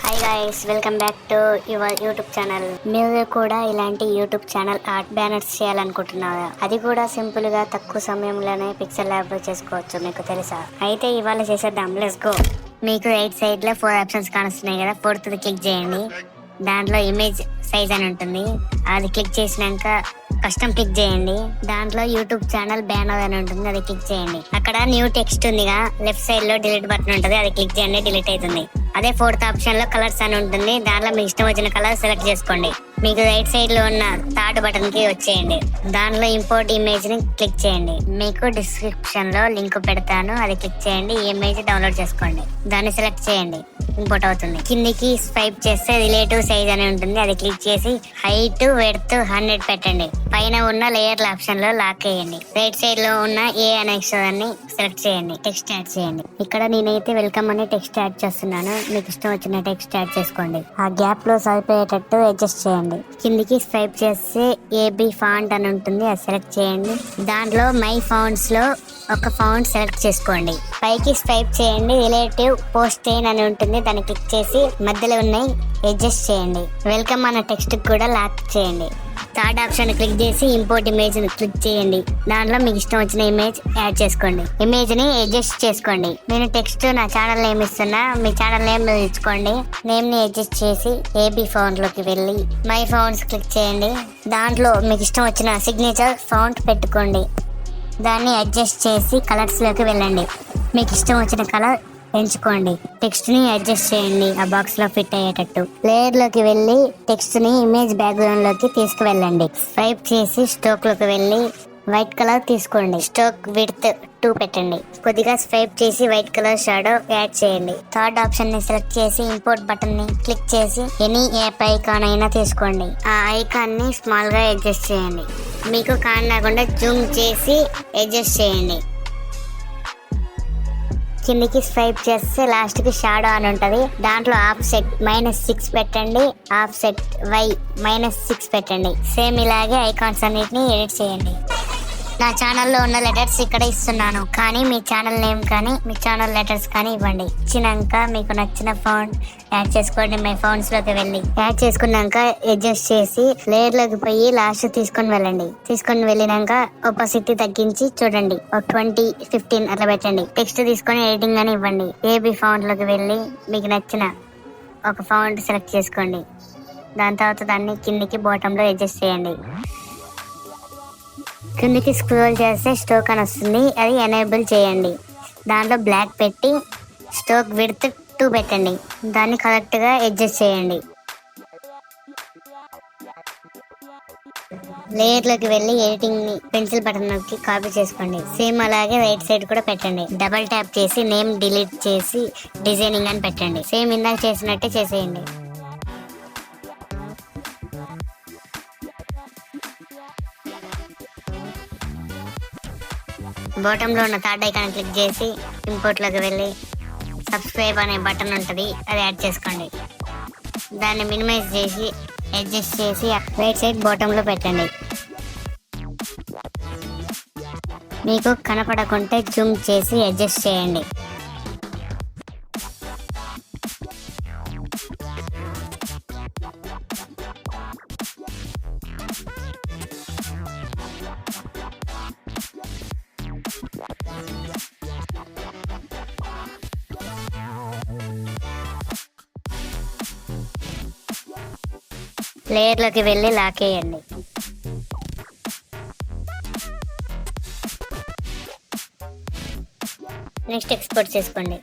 Hi guys, welcome back to your YouTube channel. మీరు కూడా ఇలాంటి యూట్యూబ్ ఛానల్ ఆర్ట్ బ్యానర్స్ చేయాలనుకుంటున్నారా? అది కూడా సింపుల్ గా తక్కువ సమయంలోనే పిక్సెల్ ల్యాబ్ లో చేసుకోవచ్చు. మీకు తెలుసా? అయితే ఇవాళ చేసేద్దాం. Let's go. మీకు రైట్ సైడ్ లో 4 ఆప్షన్స్ కానొస్తున్నాయి కదా, 4th క్లిక్ చేయండి. దాంట్లో ఇమేజ్ సైజ్ అని ఉంటుంది, అది క్లిక్ చేసినాక కస్టమ్ క్లిక్ చేయండి. దాంట్లో యూట్యూబ్ ఛానల్ బ్యానర్ అని ఉంటుంది, అది క్లిక్ చేయండి. అక్కడ న్యూ టెక్స్ట్ ఉందిగా, లెఫ్ట్ సైడ్ లో డిలీట్ బటన్ ఉంటుంది, అది క్లిక్ చేయండి, డిలీట్ అవుతుంది. అదే 4th ఆప్షన్ లో కలర్స్ అని ఉంటుంది, దాంట్లో మీకు ఇష్టం వచ్చిన కలర్ సెలెక్ట్ చేసుకోండి. మీకు రైట్ సైడ్ లో ఉన్న థర్డ్ బటన్ కి వచ్చేయండి. దాంట్లో ఇంపోర్ట్ ఇమేజ్ ని క్లిక్ చేయండి. మీకు డిస్క్రిప్షన్ లో లింక్ పెడతాను, అది క్లిక్ చేయండి. ఈ ఇమేజ్ డౌన్లోడ్ చేసుకోండి, దాన్ని సెలెక్ట్ చేయండి, ఇంపోర్ట్ అవుతుంది. కిందికి స్వైప్ చేస్తే రిలేటివ్ సైజ్ అని ఉంటుంది, అది క్లిక్ చేసి హైట్ వెడ్త్ 100 పెట్టండి. పైన ఉన్న లేయర్ల ఆప్షన్ లో లాక్ చేయండి. రైట్ సైడ్ లో ఉన్న ఏ అనే అక్షరాన్ని సెలెక్ట్ చేయండి, టెక్స్ట్ యాడ్ చేయండి. ఇక్కడ నేనైతే వెల్కమ్ అని టెక్స్ట్ యాడ్ చేస్తున్నాను, మీకు ఇష్టం వచ్చిన టెక్స్ట్ యాడ్ చేసుకోండి. ఆ గ్యాప్ లో సరిపోయేటట్టు అడ్జస్ట్ చేయండి. కిందికి స్వైప్ చేస్తే ఏబి ఫాంట్ అని ఉంటుంది, అది సెలెక్ట్ చేయండి. దాంట్లో మై ఫాంట్స్ లో ఒక ఫాంట్ సెలెక్ట్ చేసుకోండి. పైకి స్వైప్ చేయండి, రిలేటివ్ పోస్టైన్ అని ఉంటుంది, దాన్ని క్లిక్ చేసి మధ్యలో ఉన్నాయి అడ్జస్ట్ చేయండి. వెల్కమ్ అన్న టెక్స్ట్ కూడా లాక్ చేయండి. థర్డ్ ఆప్షన్ క్లిక్ చేసి ఇంపోర్ట్ ఇమేజ్ క్లిక్ చేయండి. దాంట్లో మీకు ఇష్టం వచ్చిన ఇమేజ్ యాడ్ చేసుకోండి. ఇమేజ్ ని అడ్జస్ట్ చేసుకోండి. నేను టెక్స్ట్ నా ఛానల్ నేమ్ ఇస్తున్నా, మీ ఛానల్ నేమ్ ఇచ్చుకోండి. నేమ్ ని అడ్జస్ట్ చేసి ఏబీ ఫౌంట్ లోకి వెళ్ళి మై ఫౌంట్స్ క్లిక్ చేయండి. దాంట్లో మీకు ఇష్టం వచ్చిన సిగ్నేచర్ ఫౌంట్ పెట్టుకోండి. దాన్ని అడ్జస్ట్ చేసి కలర్స్ లోకి వెళ్ళండి. మీకు ఇష్టం వచ్చిన కలర్ ఎంచుకోండి. టెక్స్ట్ ని అడ్జస్ట్ చేయండి ఆ బాక్స్ లో ఫిట్ అయ్యేటట్టు. లేయర్ లోకి వెళ్ళి టెక్స్ట్ ని ఇమేజ్ బ్యాక్గ్రౌండ్ లోకి తీసుకువెళ్ళండి. స్వైప్ చేసి స్ట్రోక్ లోకి వెళ్ళి వైట్ కలర్ తీసుకోండి. స్ట్రోక్ విడ్త్ 2 పెట్టండి. కొద్దిగా స్వైప్ చేసి వైట్ కలర్ షాడో యాడ్ చేయండి. థర్డ్ ఆప్షన్ ని సెలెక్ట్ చేసి ఇంపోర్ట్ బటన్ ని క్లిక్ చేసి ఎనీ యాప్ ఐకాన్ అయినా తీసుకోండి. ఆ ఐకాన్ ని స్మాల్ గా అడ్జస్ట్ చేయండి. మీకు కానకుండా జూమ్ చేసి అడ్జస్ట్ చేయండి. కిందికి స్వైప్ చేస్తే లాస్ట్ కి షాడో అని ఉంటది, దాంట్లో ఆఫ్ సెట్ -6 పెట్టండి. ఆఫ్ సెట్ వై -6 పెట్టండి. సేమ్ ఇలాగే ఐకాన్స్ అన్నిటిని ఎడిట్ చేయండి. నా ఛానల్లో ఉన్న లెటర్స్ ఇక్కడ ఇస్తున్నాను, కానీ మీ ఛానల్ నేమ్ కానీ మీ ఛానల్ లెటర్స్ కానీ ఇవ్వండి. ఇచ్చినాక మీకు నచ్చిన ఫౌంట్ యాడ్ చేసుకోండి. మై ఫౌంట్స్ లోకి వెళ్ళి యాడ్ చేసుకున్నాక అడ్జస్ట్ చేసి లేయర్ లోకి పోయి లాస్ట్ తీసుకొని వెళ్ళండి. తీసుకొని వెళ్ళినాక ఒపాసిటీ తగ్గించి చూడండి, ఒక 20-15 అట్లా పెట్టండి. టెక్స్ట్ తీసుకొని ఎడిటింగ్ అని ఇవ్వండి. ఏబీ ఫౌంట్ లోకి వెళ్ళి మీకు నచ్చిన ఒక ఫౌంట్ సెలెక్ట్ చేసుకోండి. దాని తర్వాత దాన్ని కిందికి బాటమ్ లో అడ్జస్ట్ చేయండి. కిందికి స్క్రోల్ చేస్తే స్ట్రోక్ అని వస్తుంది, అది ఎనేబుల్ చేయండి. దాంట్లో బ్లాక్ పెట్టి స్ట్రోక్ విడ్త్ 2 పెట్టండి. దాన్ని కరెక్ట్గా అడ్జస్ట్ చేయండి. లేయర్లోకి వెళ్ళి ఎడిటింగ్ ని పెన్సిల్ బటన్ నొక్కి కాపీ చేసుకోండి. సేమ్ అలాగే రైట్ సైడ్ కూడా పెట్టండి. డబల్ ట్యాప్ చేసి నేమ్ డిలీట్ చేసి డిజైనింగ్ అని పెట్టండి. సేమ్ ఇందాక చేసినట్టే చేసేయండి. బాటమ్ లో ఉన్న థర్డ్ ఐకాన్ క్లిక్ చేసి ఇంపోర్ట్ లోకి వెళ్ళి సబ్స్క్రైబ్ అనే బటన్ ఉంటుంది, అది యాడ్ చేసుకోండి. దాన్ని మినిమైజ్ చేసి అడ్జస్ట్ చేసి రైట్ సైడ్ బాటమ్ లో పెట్టండి. మీకు కనపడకుంటే జూమ్ చేసి అడ్జస్ట్ చేయండి. లేయర్ లోకి వెళ్ళి లాక్ చేయండి. నెక్స్ట్ ఎక్స్పోర్ట్ చేసుకోండి.